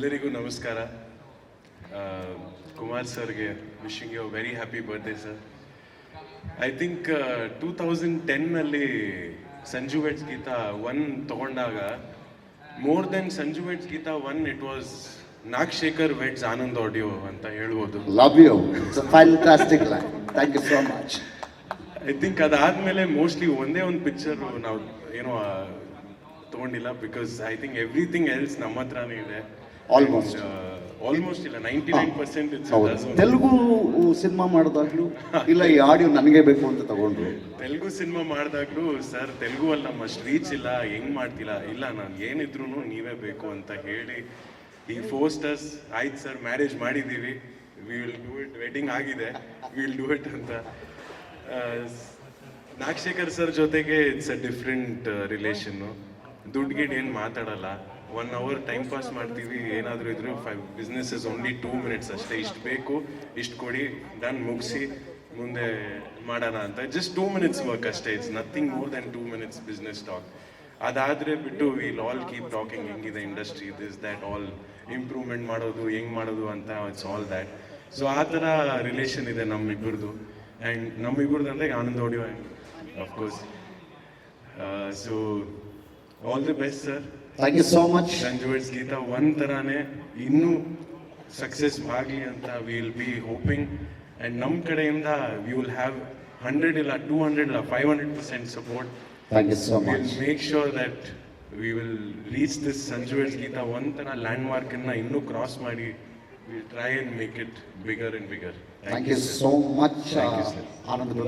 ಎಲ್ಲರಿಗೂ ನಮಸ್ಕಾರ. ಕುಮಾರ್ ಸರ್ಗೆ wishing you very happy birthday sir. I think 2010ನಲ್ಲಿ ಸಂಜು ವೆಡ್ಸ್ ಗೀತಾ 1 ತಗೊಂಡಾಗ more than Sanju weds Geetha 1 it was Nagashekar weds Anand audio ಅಂತ ಹೇಳ್ಬೋದು. Love you, it's a fantastic line. Thank you so much. I think ಅದಾದ್ಮೇಲೆ mostly ಒಂದೇ ಒಂದು ಪಿಕ್ಚರ್ ನಾವು ಏನೋ ತಗೊಂಡಿಲ್ಲ, because I think everything else ನಮ್ಮ ಹತ್ರನೇ ಇದೆ. ಆಲ್ಮೋಸ್ಟ್ ಇಲ್ಲ 99% ತೆಲುಗು ಸಿನಿಮಾ ಮಾಡಿದಾಗ್ಲೂ ಇಲ್ಲ ಈ ಆಡಿಯೋ ನನಗೆ ಬೇಕು ಅಂತ ತಗೊಂಡ್ರು. ತೆಲುಗು ಸಿನಿಮಾ ಮಾಡಿದಾಗ್ಲೂ ಸರ್ ತೆಲುಗು ಅಲ್ಲಿ ನಮ್ಮ ಅಷ್ಟು ರೀಚ್ ಇಲ್ಲ, ಹೆಂಗ್ ಮಾಡ್ತಿಲ್ಲ, ಇಲ್ಲ ನಾನು ಏನಿದ್ರು ನೀವೇ ಬೇಕು ಅಂತ ಹೇಳಿ ಈ ಫೋಸ್ಟರ್ಸ್ ಆಯ್ತು ಸರ್, ಮ್ಯಾರೇಜ್ ಮಾಡಿದ್ದೀವಿ, we will do it, wedding ಆಗಿದೆ, ವಿ ವಿಲ್ ಡೂ ಇಟ್ ಅಂತ. ನಾಗಶೇಖರ್ ಸರ್ ಜೊತೆಗೆ ಇಟ್ಸ್ ಅ ಡಿಫ್ರೆಂಟ್ ರಿಲೇಷನ್ನು. ದುಡ್ಡು ಗಿಡ್ ಏನು ಮಾತಾಡಲ್ಲ, 1 hour ಟೈಮ್ ಪಾಸ್ ಮಾಡ್ತೀವಿ. ಏನಾದರೂ ಇದ್ರು ಬಿಸ್ನೆಸ್ ಇಸ್ ಓನ್ಲಿ 2 minutes ಅಷ್ಟೇ, ಇಷ್ಟು ಬೇಕು ಇಷ್ಟು ಕೊಡಿ ಡನ್ ಮುಗಿಸಿ ಮುಂದೆ ಮಾಡೋಣ ಅಂತ. ಜಸ್ಟ್ 2 minutes ವರ್ಕ್ ಅಷ್ಟೇ, it's nothing more than 2 minutes business talk. ಅದಾದರೆ ಬಿಟ್ಟು ವಿಲ್ ಆಲ್ ಕೀಪ್ ಟಾಕಿಂಗ್ ಹೆಂಗಿದೆ industry, this that, all improvement ಮಾಡೋದು ಹೆಂಗೆ ಮಾಡೋದು ಅಂತ, ಇಟ್ಸ್ ಆಲ್ ದ್ಯಾಟ್. ಸೊ ಆ ಥರ ರಿಲೇಷನ್ ಇದೆ ನಮ್ಮಿಬ್ಬರದು. ಆ್ಯಂಡ್ ನಮ್ಮಿಬ್ಬರದು ಅಂದರೆ Anand audio and of course. So all the best sir. Thank you so much. Sanju weds Geetha 1 ಥರಾನೇ ಇನ್ನೂ ಸಕ್ಸಸ್ ಆಗಲಿ ಅಂತ we will be hoping. And ನಮ್ಮ ಕಡೆಯಿಂದ ವಿ ವಿಲ್ ಹ್ಯಾವ್ 100 ಇಲ್ಲ 200 ಇಲ್ಲ 500% support. Thank you so much. Make sure that we will reach this Sanju weds Geetha 1 ಥರ ಲ್ಯಾಂಡ್ ಮಾರ್ಕನ್ನು ಇನ್ನೂ ಕ್ರಾಸ್ ಮಾಡಿ will try and make it bigger and bigger. Thank you so much Anand.